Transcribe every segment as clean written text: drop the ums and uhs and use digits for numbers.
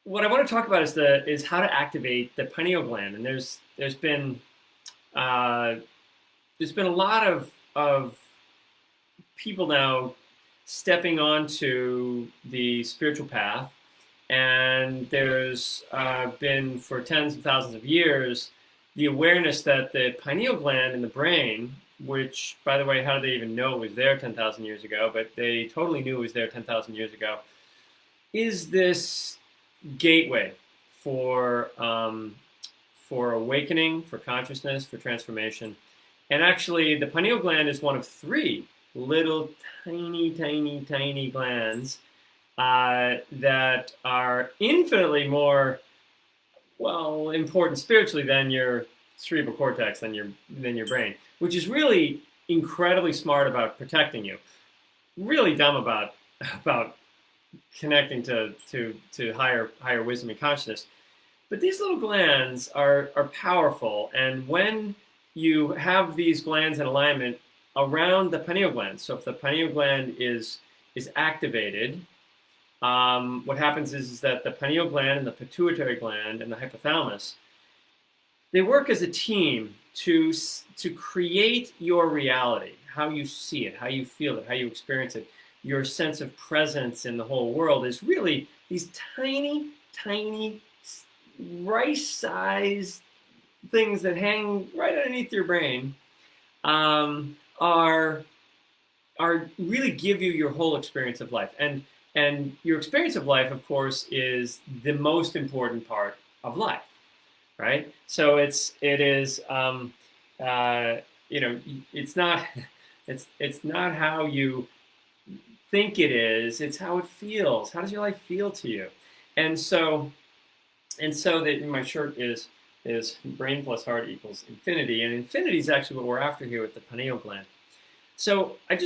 what I want to talk about is how to activate the pineal gland, and uh, there's been a lot of people now stepping onto the spiritual path, and there's been for tens of thousands of years the awareness that the pineal gland in the brain, which, by the way, how did they even know it was there 10,000 years ago? But they totally knew it was there 10,000 years ago. Is this gateway for for awakening, for consciousness, for transformation? And actually, the pineal gland is one of three little tiny, tiny, tiny glands that are infinitely more, well, important spiritually than your cerebral cortex, than your brain, which is really incredibly smart about protecting you. Really dumb about connecting to higher wisdom and consciousness. But these little glands are powerful, and when you have these glands in alignment around the pineal gland, so if the pineal gland is activated, what happens is that the pineal gland and the pituitary gland and the hypothalamus, they work as a team to create your reality, how you see it, how you feel it, how you experience it. Your sense of presence in the whole world is really these tiny, tiny, rice-sized things that hang right underneath your brain, are really give you your whole experience of life. And your experience of life, of course, is the most important part of life, right? So it is it's not it's not how you think it is, it's how it feels. How does your life feel to you? And so that my shirt is brain plus heart equals infinity, and infinity is actually what we're after here with the pineal gland. So I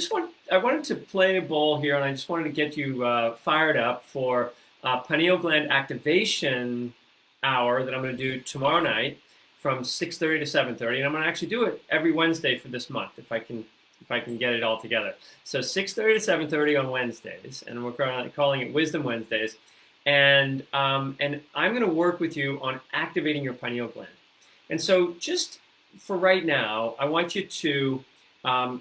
wanted to play a bowl here, and I just wanted to get you fired up for pineal gland activation hour that I'm going to do tomorrow night from 6:30 to 7:30, and I'm going to actually do it every Wednesday for this month if I can get it all together. So 6:30 to 7:30 on Wednesdays, and we're calling it Wisdom Wednesdays. And I'm going to work with you on activating your pineal gland. And so just for right now, I want you to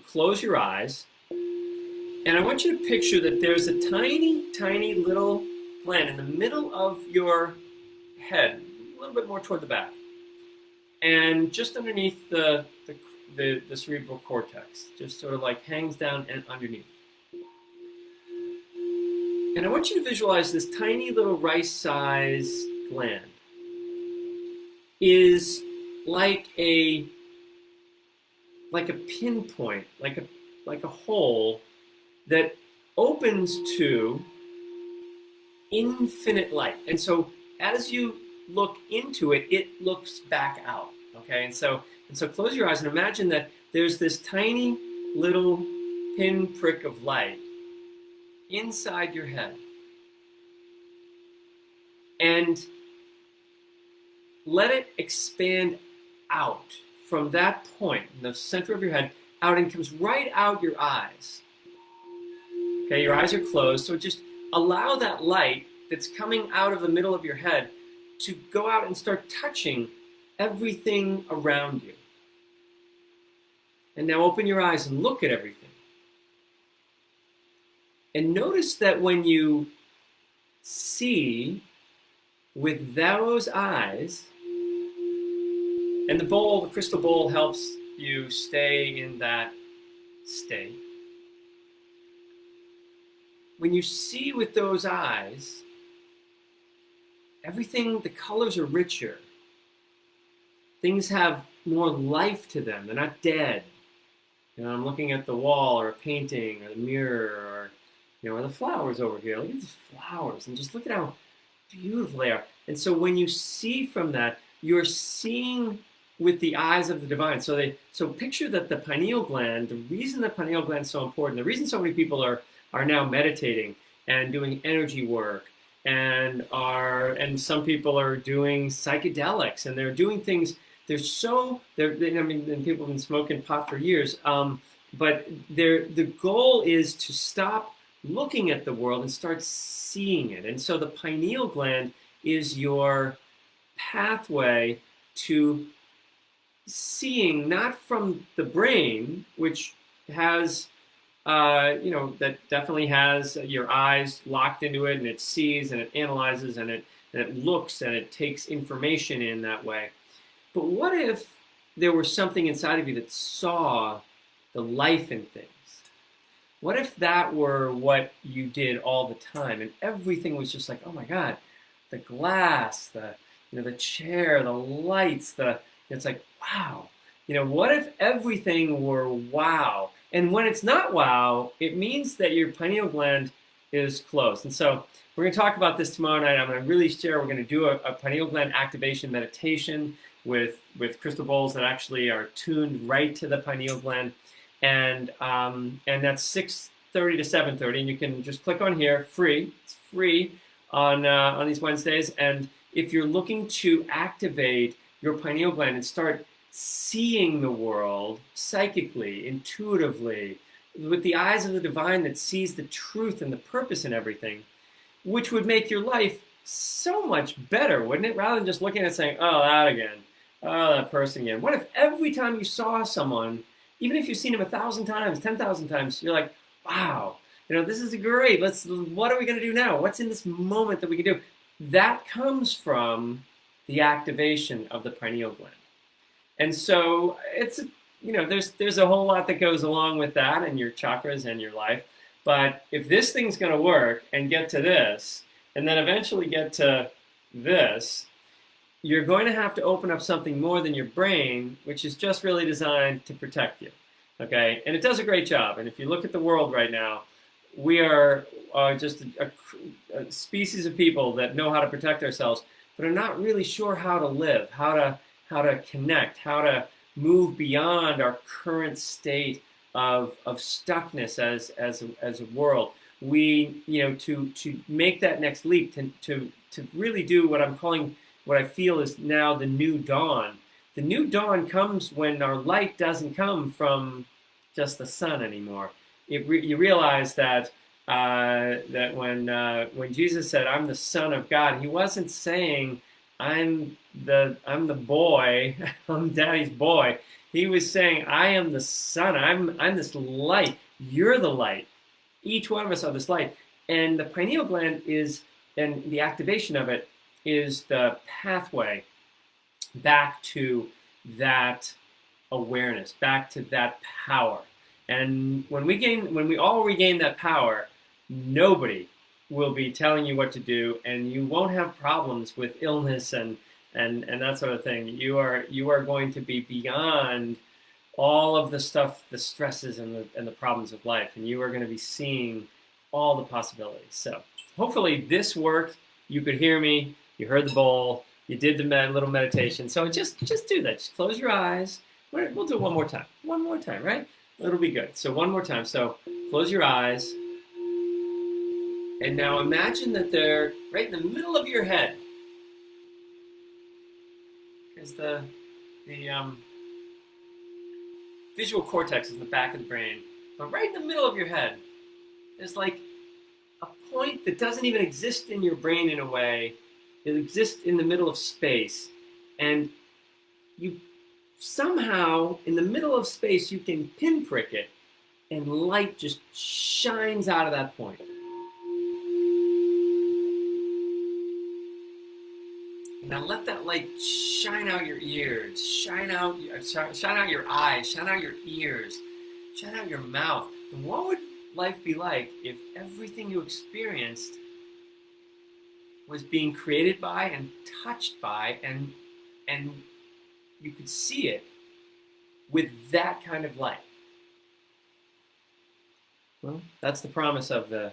close your eyes, and I want you to picture that there's a tiny, tiny little gland in the middle of your head, a little bit more toward the back, and just underneath the cerebral cortex, just sort of like hangs down and underneath. And I want you to visualize this tiny little rice-sized gland is like a pinpoint, like a hole that opens to infinite light. And so as you look into it, it looks back out. Okay, and so close your eyes and imagine that there's this tiny little pinprick of light inside your head, and let it expand out from that point in the center of your head out, and comes right out your eyes. Okay, your eyes are closed, so just allow that light that's coming out of the middle of your head to go out and start touching everything around you. And now open your eyes and look at everything. And notice that when you see with those eyes, and the crystal bowl helps you stay in that state. When you see with those eyes, everything, the colors are richer. Things have more life to them. They're not dead. I'm looking at the wall or a painting or the mirror, or the flowers over here. Look at these flowers, and just look at how beautiful they are. And so when you see from that, you're seeing with the eyes of the divine. So picture that the pineal gland, the reason the pineal gland is so important, the reason so many people are now meditating and doing energy work, and some people are doing psychedelics, and they're doing things. And people have been smoking pot for years. But the goal is to stop looking at the world and start seeing it. And so the pineal gland is your pathway to seeing, not from the brain, which has, that definitely has your eyes locked into it, and it sees and it analyzes and it looks and it takes information in that way. But what if there was something inside of you that saw the life in things? What if that were what you did all the time, and everything was just like, oh my God, the glass, the chair, the lights, it's like, wow. What if everything were wow? And when it's not wow, it means that your pineal gland is closed. And so we're going to talk about this tomorrow night. I'm going to really share. We're going to do a pineal gland activation meditation with crystal bowls that actually are tuned right to the pineal gland. And that's 6:30 to 7:30. And you can just click on here, free. It's free on these Wednesdays. And if you're looking to activate your pineal gland and start seeing the world psychically, intuitively, with the eyes of the divine that sees the truth and the purpose in everything, which would make your life so much better, wouldn't it? Rather than just looking at it saying, oh, that again, oh, that person again. What if every time you saw someone, even if you've seen him 1,000 times, 10,000 times, you're like, wow, this is great. What are we going to do now? What's in this moment that we can do? That comes from the activation of the pineal gland. And so it's, there's a whole lot that goes along with that and your chakras and your life. But if this thing's going to work and get to this, and then eventually get to this, you're going to have to open up something more than your brain, which is just really designed to protect you. Okay? And it does a great job. And if you look at the world right now, we are just a species of people that know how to protect ourselves, but are not really sure how to live, how to connect, how to move beyond our current state of stuckness as a world. We, to make that next leap, to really do what I'm calling, what I feel is now the new dawn. The new dawn comes when our light doesn't come from just the sun anymore. You realize that when Jesus said, "I'm the Son of God," he wasn't saying, I'm the boy, I'm Daddy's boy. He was saying, I am the sun. I'm this light. You're the light. Each one of us are this light. And the pineal gland and the activation of it is the pathway back to that awareness, back to that power. And when we all regain that power, nobody will be telling you what to do, and you won't have problems with illness and that sort of thing. You are going to be beyond all of the stuff, the stresses and the problems of life, and you are going to be seeing all the possibilities. So hopefully this worked. You could hear me. You heard the bowl. You did the little meditation. So just do that. Just close your eyes. We'll do it one more time. One more time, right? It'll be good. So one more time. So close your eyes. And now imagine that they're right in the middle of your head. Because the visual cortex is in the back of the brain. But right in the middle of your head, there's like a point that doesn't even exist in your brain in a way. It exists in the middle of space. And you somehow, in the middle of space, you can pinprick it. And light just shines out of that point. Now let that light shine out your ears, shine out your eyes, shine out your ears, shine out your mouth. And what would life be like if everything you experienced was being created by and touched by, and you could see it with that kind of light? Well, that's the promise of the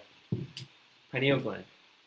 pineal gland.